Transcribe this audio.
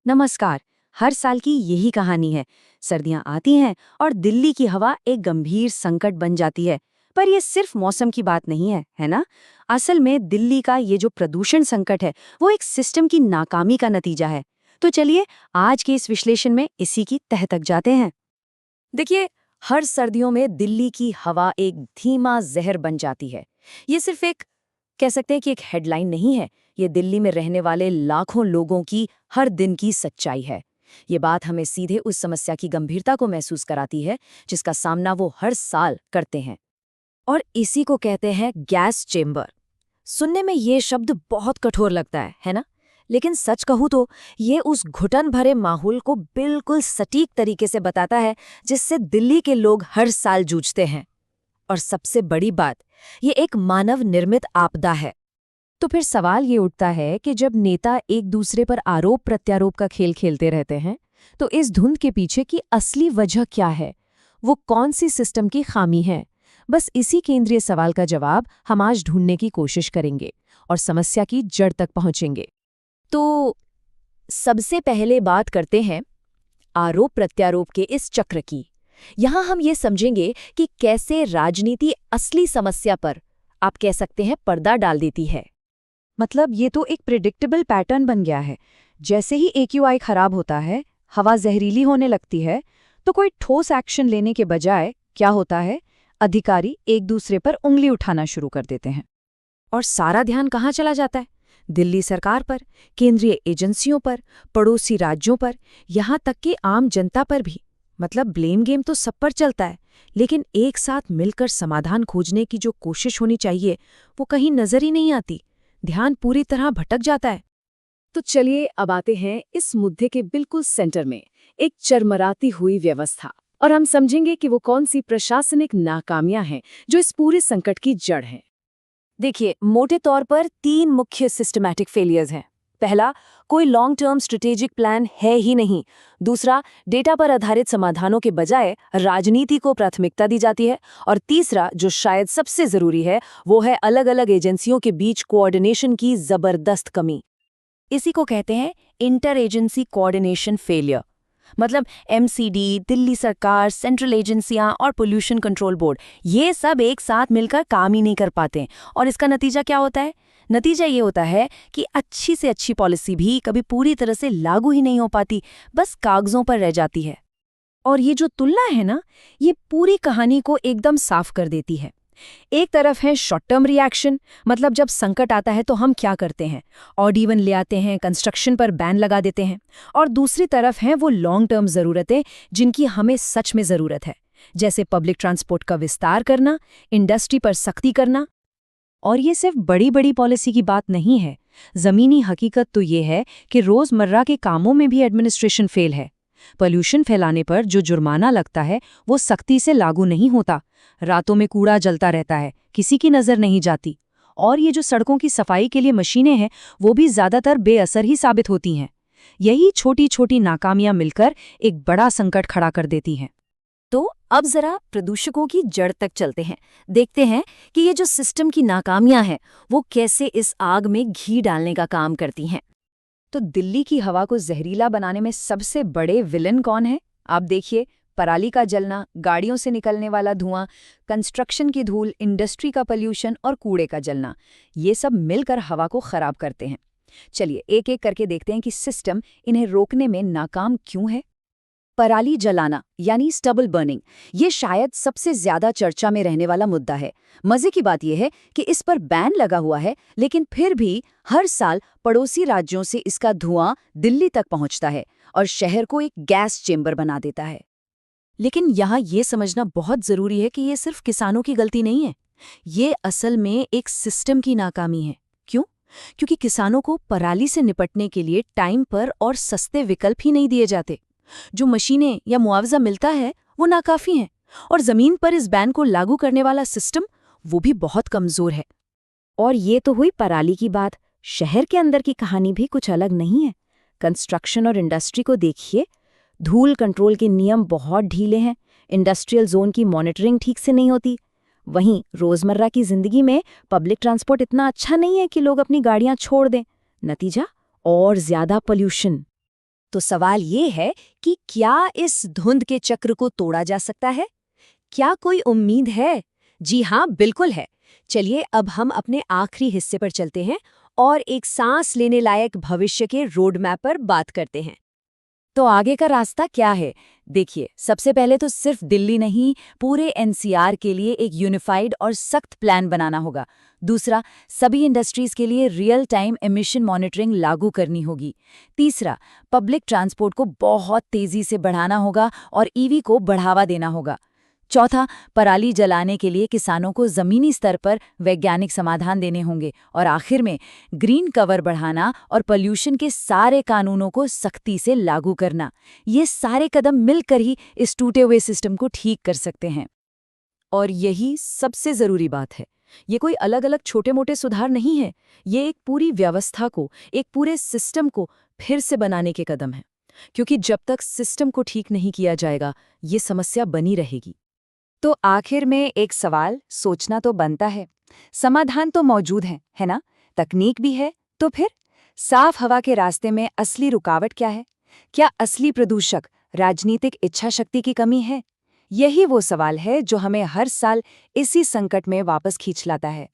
नमस्कार। हर साल की यही कहानी है। सर्दियां आती हैं और दिल्ली की हवा एक गंभीर संकट बन जाती है। पर ये सिर्फ मौसम की बात नहीं है, है ना? असल में दिल्ली का ये जो प्रदूषण संकट है, वो एक सिस्टम की नाकामी का नतीजा है। तो चलिए आज के इस विश्लेषण में इसी की तह तक जाते हैं। देखिए, हर सर्दियों में दिल्ली की हवा एक धीमा जहर बन जाती है। ये सिर्फ एक कह सकते हैं कि एक हेडलाइन नहीं है। ये दिल्ली में रहने वाले लाखों लोगों की हर दिन की सच्चाई है। ये बात हमें सीधे उस समस्या की गंभीरता को महसूस कराती है जिसका सामना वो हर साल करते हैं। और इसी को कहते हैं गैस चेंबर। सुनने में ये शब्द बहुत कठोर लगता है ना? लेकिन सच कहूँ तो ये उस घुटन भरे माहौल को बिल्कुल सटीक तरीके से बताता है जिससे दिल्ली के लोग हर साल जूझते हैं। और सबसे बड़ी बात, ये एक मानव निर्मित आपदा है। तो फिर सवाल ये उठता है कि जब नेता एक दूसरे पर आरोप प्रत्यारोप का खेल खेलते रहते हैं, तो इस धुंध के पीछे की असली वजह क्या है? वो कौन सी सिस्टम की खामी है? बस इसी केंद्रीय सवाल का जवाब हम आज ढूंढने की कोशिश करेंगे और समस्या की जड़ तक पहुंचेंगे। तो सबसे पहले बात करते हैं आरोप प्रत्यारोप के इस चक्र की। यहाँ हम ये समझेंगे कि कैसे राजनीति असली समस्या पर, आप कह सकते हैं, पर्दा डाल देती है। मतलब ये तो एक प्रिडिक्टेबल पैटर्न बन गया है। जैसे ही AQI खराब होता है, हवा जहरीली होने लगती है, तो कोई ठोस एक्शन लेने के बजाय क्या होता है, अधिकारी एक दूसरे पर उंगली उठाना शुरू कर देते हैं। और सारा ध्यान कहाँ चला जाता है? दिल्ली सरकार पर, केंद्रीय एजेंसियों पर, पड़ोसी राज्यों पर, यहाँ तक कि आम जनता पर भी। मतलब ब्लेम गेम तो सब पर चलता है, लेकिन एक साथ मिलकर समाधान खोजने की जो कोशिश होनी चाहिए, वो कहीं नजर ही नहीं आती। ध्यान पूरी तरह भटक जाता है। तो चलिए अब आते हैं इस मुद्दे के बिल्कुल सेंटर में, एक चरमराती हुई व्यवस्था। और हम समझेंगे कि वो कौन सी प्रशासनिक नाकामियां हैं जो इस पूरे संकट की जड़ हैं। देखिए, मोटे तौर पर 3 मुख्य सिस्टमैटिक फेलियर्स हैं। पहला, कोई लॉन्ग टर्म स्ट्रेटेजिक प्लान है ही नहीं। दूसरा, डेटा पर आधारित समाधानों के बजाय राजनीति को प्राथमिकता दी जाती है। और तीसरा, जो शायद सबसे जरूरी है, वो है अलग अलग एजेंसियों के बीच कोऑर्डिनेशन की जबरदस्त कमी। इसी को कहते हैं इंटर एजेंसी कोऑर्डिनेशन फेलियर। मतलब MCD, दिल्ली सरकार, सेंट्रल एजेंसियां और पोल्यूशन कंट्रोल बोर्ड, ये सब एक साथ मिलकर काम ही नहीं कर पाते। और इसका नतीजा क्या होता है? नतीजा ये होता है कि अच्छी से अच्छी पॉलिसी भी कभी पूरी तरह से लागू ही नहीं हो पाती, बस कागजों पर रह जाती है। और ये जो तुलना है ना, ये पूरी कहानी को एकदम साफ कर देती है। एक तरफ है शॉर्ट टर्म रिएक्शन, मतलब जब संकट आता है तो हम क्या करते हैं, ऑड इवन ले आते हैं, कंस्ट्रक्शन पर बैन लगा देते हैं। और दूसरी तरफ हैं वो लॉन्ग टर्म ज़रूरतें जिनकी हमें सच में ज़रूरत है, जैसे पब्लिक ट्रांसपोर्ट का विस्तार करना, इंडस्ट्री पर सख्ती करना। और ये सिर्फ बड़ी बड़ी पॉलिसी की बात नहीं है। ज़मीनी हकीकत तो ये है कि रोज़मर्रा के कामों में भी एडमिनिस्ट्रेशन फेल है। पोल्यूशन फैलाने पर जो जुर्माना लगता है वो सख्ती से लागू नहीं होता। रातों में कूड़ा जलता रहता है, किसी की नज़र नहीं जाती। और ये जो सड़कों की सफाई के लिए मशीनें हैं, वो भी ज़्यादातर बेअसर ही साबित होती हैं। यही छोटी छोटी नाकामियां मिलकर एक बड़ा संकट खड़ा कर देती हैं। तो अब जरा प्रदूषकों की जड़ तक चलते हैं। देखते हैं कि ये जो सिस्टम की नाकामियां हैं, वो कैसे इस आग में घी डालने का काम करती हैं। तो दिल्ली की हवा को जहरीला बनाने में सबसे बड़े विलन कौन है? आप देखिए, पराली का जलना, गाड़ियों से निकलने वाला धुआं, कंस्ट्रक्शन की धूल, इंडस्ट्री का पोल्यूशन और कूड़े का जलना, ये सब मिलकर हवा को खराब करते हैं। चलिए एक एक करके देखते हैं कि सिस्टम इन्हें रोकने में नाकाम क्यों है। पराली जलाना यानी स्टबल बर्निंग, ये शायद सबसे ज्यादा चर्चा में रहने वाला मुद्दा है। मजे की बात यह है कि इस पर बैन लगा हुआ है, लेकिन फिर भी हर साल पड़ोसी राज्यों से इसका धुआं दिल्ली तक पहुंचता है और शहर को एक गैस चेंबर बना देता है। लेकिन यहाँ ये समझना बहुत जरूरी है कि ये सिर्फ किसानों की गलती नहीं है। ये असल में एक सिस्टम की नाकामी है। क्यों? क्योंकि किसानों को पराली से निपटने के लिए टाइम पर और सस्ते विकल्प ही नहीं दिए जाते। जो मशीनें या मुआवजा मिलता है वो नाकाफी हैं, और जमीन पर इस बैन को लागू करने वाला सिस्टम वो भी बहुत कमजोर है। और ये तो हुई पराली की बात। शहर के अंदर की कहानी भी कुछ अलग नहीं है। कंस्ट्रक्शन और इंडस्ट्री को देखिए। धूल कंट्रोल के नियम बहुत ढीले हैं, इंडस्ट्रियल जोन की मॉनिटरिंग ठीक से नहीं होती। वहीं रोजमर्रा की जिंदगी में पब्लिक ट्रांसपोर्ट इतना अच्छा नहीं है कि लोग अपनी गाड़ियां छोड़ दें। नतीजा, और ज्यादा पोल्यूशन। तो सवाल ये है कि क्या इस धुंध के चक्र को तोड़ा जा सकता है? क्या कोई उम्मीद है? जी हाँ, बिल्कुल है। चलिए अब हम अपने आखिरी हिस्से पर चलते हैं और एक सांस लेने लायक भविष्य के रोड मैप पर बात करते हैं। तो आगे का रास्ता क्या है? देखिए, सबसे पहले तो सिर्फ दिल्ली नहीं, पूरे एनसीआर के लिए एक यूनिफाइड और सख्त प्लान बनाना होगा। दूसरा, सभी इंडस्ट्रीज के लिए रियल टाइम एमिशन मॉनिटरिंग लागू करनी होगी। तीसरा, पब्लिक ट्रांसपोर्ट को बहुत तेजी से बढ़ाना होगा और ईवी को बढ़ावा देना होगा। चौथा, पराली जलाने के लिए किसानों को जमीनी स्तर पर वैज्ञानिक समाधान देने होंगे। और आखिर में ग्रीन कवर बढ़ाना और पोल्यूशन के सारे कानूनों को सख्ती से लागू करना। ये सारे कदम मिलकर ही इस टूटे हुए सिस्टम को ठीक कर सकते हैं। और यही सबसे जरूरी बात है, ये कोई अलग अलग छोटे मोटे सुधार नहीं है, ये एक पूरी व्यवस्था को, एक पूरे सिस्टम को फिर से बनाने के कदम है। क्योंकि जब तक सिस्टम को ठीक नहीं किया जाएगा, ये समस्या बनी रहेगी। तो आखिर में एक सवाल सोचना तो बनता है। समाधान तो मौजूद है ना? तकनीक भी है, तो फिर साफ हवा के रास्ते में असली रुकावट क्या है? क्या असली प्रदूषक राजनीतिक इच्छा शक्ति की कमी है? यही वो सवाल है जो हमें हर साल इसी संकट में वापस खींच लाता है।